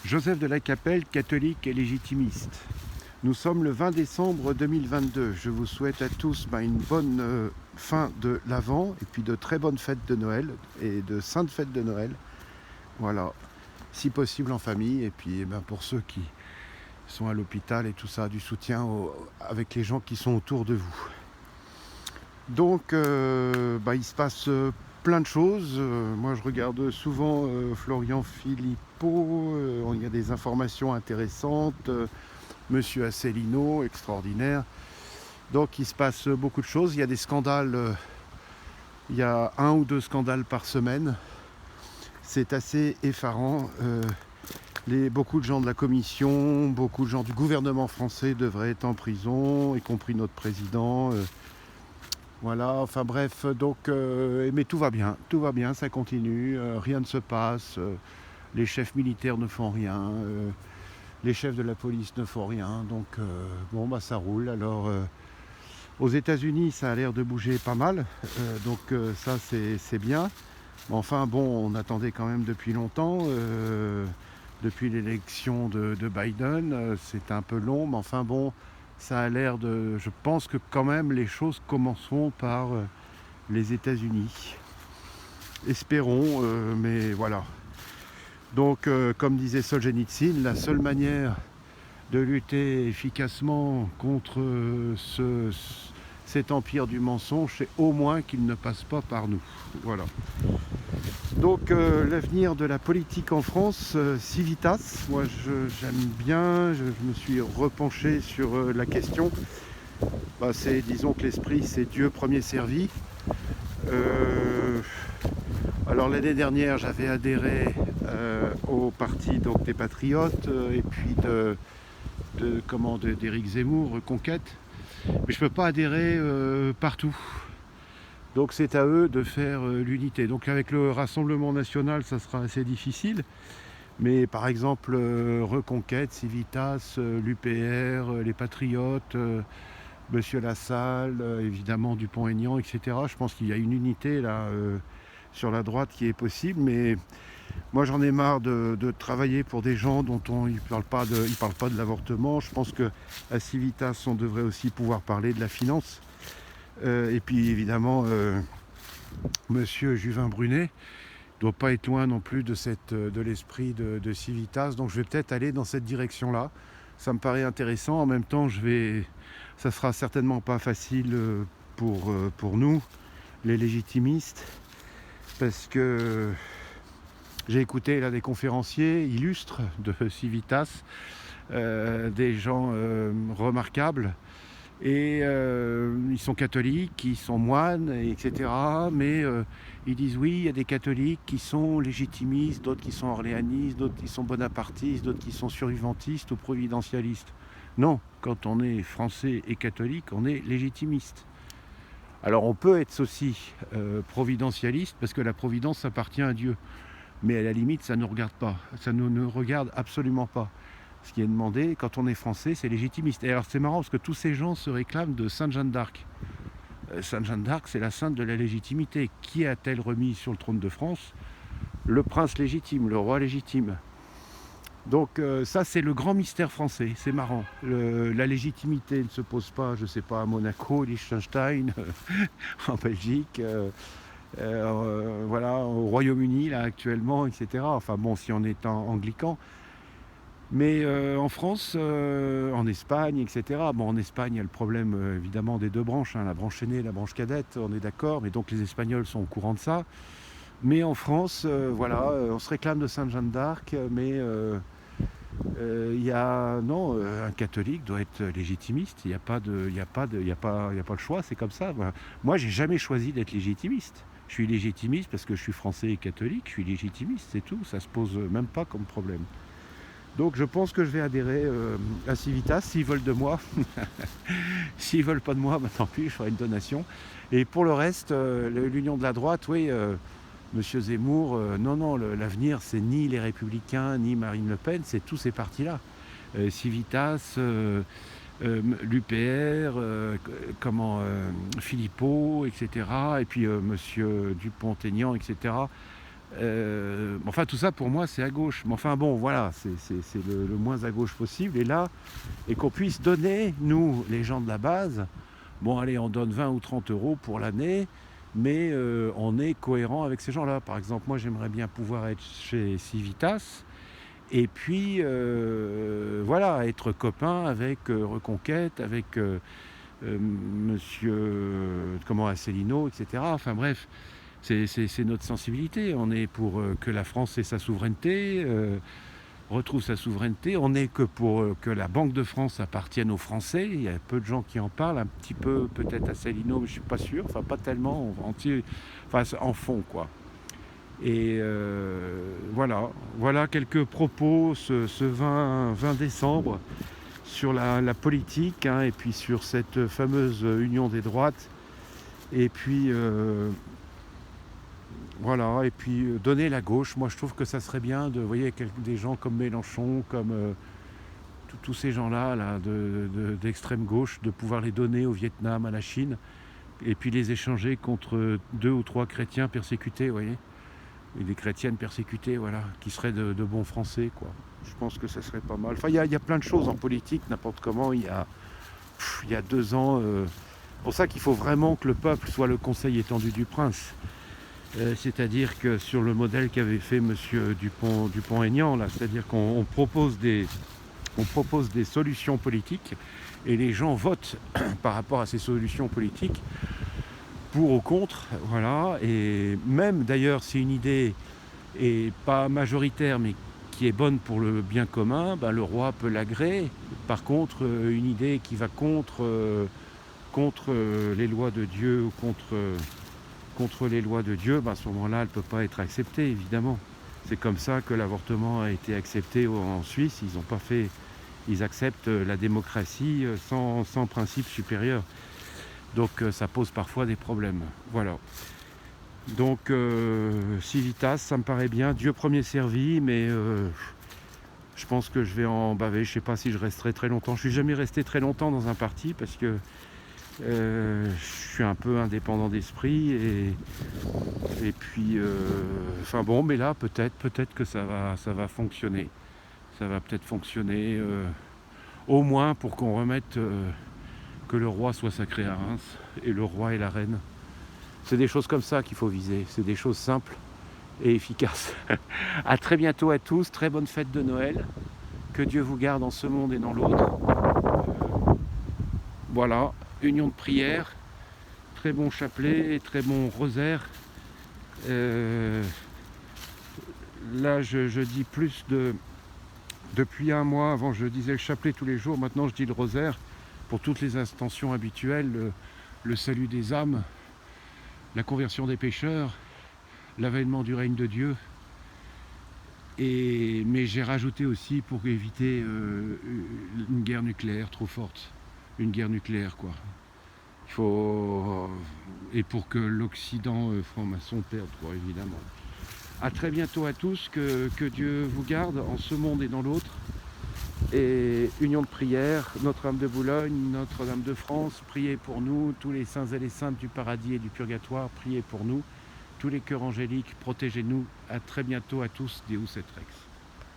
Joseph de la Capelle, catholique et légitimiste. Nous sommes le 20 décembre 2022. Je vous souhaite à tous une bonne fin de l'Avent et puis de très bonnes fêtes de Noël et de saintes fêtes de Noël. Voilà, si possible en famille et puis pour ceux qui sont à l'hôpital et tout ça, du soutien avec les gens qui sont autour de vous. Donc il se passe plein de choses. Moi je regarde souvent Florian Philippot, il y a des informations intéressantes. Monsieur Asselineau, extraordinaire. Donc il se passe beaucoup de choses. Il y a des scandales, il y a 1 ou 2 scandales par semaine. C'est assez effarant. Beaucoup de gens de la commission, beaucoup de gens du gouvernement français devraient être en prison, y compris notre président. Voilà, enfin bref, donc, mais tout va bien, ça continue, rien ne se passe, les chefs militaires ne font rien, les chefs de la police ne font rien, donc ça roule. Alors aux États-Unis ça a l'air de bouger pas mal, donc ça c'est bien. Enfin bon, on attendait quand même depuis longtemps, depuis l'élection de Biden, c'est un peu long, mais enfin bon, ça a l'air de... Je pense que quand même les choses commenceront par les États-Unis. Espérons, mais voilà. Donc, comme disait Solzhenitsyn, la seule manière de lutter efficacement contre cet empire du mensonge, c'est au moins qu'il ne passe pas par nous. Voilà. Donc l'avenir de la politique en France, Civitas, moi j'aime bien, je me suis repenché sur la question. Disons que l'esprit c'est Dieu premier servi. Alors l'année dernière j'avais adhéré au parti des Patriotes et puis d'Éric Zemmour, Reconquête. Mais je ne peux pas adhérer partout. Donc c'est à eux de faire l'unité. Donc avec le Rassemblement National, ça sera assez difficile. Mais par exemple, Reconquête, Civitas, l'UPR, les Patriotes, Monsieur Lassalle, évidemment Dupont-Aignan, etc. Je pense qu'il y a une unité là sur la droite qui est possible. Mais moi j'en ai marre de travailler pour des gens dont ils ne parlent pas de l'avortement. Je pense qu'à Civitas, on devrait aussi pouvoir parler de la finance. Et puis évidemment, Monsieur Juvin Brunet ne doit pas être loin non plus de l'esprit de Civitas. Donc je vais peut-être aller dans cette direction-là. Ça me paraît intéressant. En même temps, ça sera certainement pas facile pour nous, les légitimistes, parce que j'ai écouté là des conférenciers illustres de Civitas, des gens remarquables. Et ils sont catholiques, ils sont moines, etc. Mais ils disent oui, il y a des catholiques qui sont légitimistes, d'autres qui sont orléanistes, d'autres qui sont bonapartistes, d'autres qui sont survivantistes ou providentialistes. Non, quand on est français et catholique, on est légitimiste. Alors on peut être aussi providentialiste parce que la providence appartient à Dieu. Mais à la limite, ça ne nous regarde pas. Ça ne nous regarde absolument pas. Ce qui est demandé, quand on est français, c'est légitimiste. Et alors c'est marrant parce que tous ces gens se réclament de Sainte Jeanne d'Arc. Sainte Jeanne d'Arc, c'est la sainte de la légitimité. Qui a-t-elle remis sur le trône de France? Le prince légitime, le roi légitime. Donc ça, c'est le grand mystère français. C'est marrant. La légitimité ne se pose pas, je ne sais pas, à Monaco, Liechtenstein, en Belgique, voilà, au Royaume-Uni, là, actuellement, etc. Enfin bon, si on est anglican. Mais en France, en Espagne, etc. Bon, en Espagne, il y a le problème évidemment des 2 branches, la branche aînée et la branche cadette, on est d'accord, mais donc les Espagnols sont au courant de ça. Mais en France, on se réclame de Sainte Jeanne d'Arc, mais un catholique doit être légitimiste. Il n'y a pas le choix, c'est comme ça. Moi, j'ai jamais choisi d'être légitimiste. Je suis légitimiste parce que je suis français et catholique. Je suis légitimiste, c'est tout. Ça se pose même pas comme problème. Donc je pense que je vais adhérer à Civitas s'ils veulent de moi. S'ils veulent pas de moi, tant pis, je ferai une donation. Et pour le reste, l'union de la droite, oui, Monsieur Zemmour, non, l'avenir c'est ni les Républicains, ni Marine Le Pen, c'est tous ces partis-là. Civitas, l'UPR, Philippot, etc. Et puis Monsieur Dupont-Aignan, etc. Enfin, tout ça pour moi, c'est à gauche. Mais enfin bon, voilà, c'est le moins à gauche possible. Et là, et qu'on puisse donner, nous, les gens de la base, bon, allez, on donne 20 ou 30 euros pour l'année, mais on est cohérent avec ces gens-là. Par exemple, moi, j'aimerais bien pouvoir être chez Civitas, et puis, voilà, être copain avec Reconquête, avec Monsieur, comment, Asselineau, etc. Enfin bref, c'est notre sensibilité. On est pour que la France ait sa souveraineté, retrouve sa souveraineté. On est que pour que la Banque de France appartienne aux Français. Il y a peu de gens qui en parlent, un petit peu peut-être Asselineau, mais je ne suis pas sûr. Enfin, pas tellement, enfin, en fond, quoi. Et voilà quelques propos ce 20 décembre sur la politique, hein, et puis sur cette fameuse union des droites. Et puis voilà, et puis donner la gauche. Moi, je trouve que ça serait bien de, vous voyez, des gens comme Mélenchon, comme tous ces gens-là là, d'extrême gauche, de pouvoir les donner au Vietnam, à la Chine, et puis les échanger contre 2 ou 3 chrétiens persécutés, vous voyez, et des chrétiennes persécutées, voilà, qui seraient de bons Français, quoi. Je pense que ça serait pas mal. Enfin, il y a plein de choses en politique, n'importe comment. Il y a 2 ans, c'est pour ça qu'il faut vraiment que le peuple soit le conseil étendu du prince. C'est-à-dire que sur le modèle qu'avait fait monsieur Dupont-Aignan, là, c'est-à-dire qu'on propose des solutions politiques et les gens votent par rapport à ces solutions politiques, pour ou contre, voilà. Et même d'ailleurs, si une idée est pas majoritaire mais qui est bonne pour le bien commun, ben, le roi peut l'agréer. Par contre, une idée qui va contre les lois de Dieu, ou contre les lois de Dieu, ben, à ce moment-là, elle ne peut pas être acceptée, évidemment. C'est comme ça que l'avortement a été accepté en Suisse. Ils acceptent la démocratie sans principe supérieur. Donc ça pose parfois des problèmes. Voilà. Donc Civitas, ça me paraît bien. Dieu premier servi, mais je pense que je vais en baver. Je ne sais pas si je resterai très longtemps. Je ne suis jamais resté très longtemps dans un parti parce que je suis un peu indépendant d'esprit, et puis enfin bon, mais là peut-être que ça va fonctionner. Ça va peut-être fonctionner, au moins pour qu'on remette que le roi soit sacré à Reims, et le roi et la reine. C'est des choses comme ça qu'il faut viser, c'est des choses simples et efficaces. À très bientôt à tous, très bonne fête de Noël, que Dieu vous garde en ce monde et dans l'autre. Voilà, union de prière, très bon chapelet et très bon rosaire. Là je dis plus depuis un mois. Avant je disais le chapelet tous les jours, maintenant je dis le rosaire pour toutes les intentions habituelles, le salut des âmes, la conversion des pécheurs, l'avènement du règne de Dieu. Mais j'ai rajouté aussi pour éviter une guerre nucléaire trop forte, une guerre nucléaire, quoi. Et pour que l'Occident franc-maçon perde, quoi, évidemment. À très bientôt à tous, que Dieu vous garde en ce monde et dans l'autre. Et union de prière, Notre-Dame de Boulogne, Notre-Dame de France, priez pour nous, tous les saints et les saintes du paradis et du purgatoire, priez pour nous, tous les cœurs angéliques, protégez-nous. À très bientôt à tous, Deus et Rex.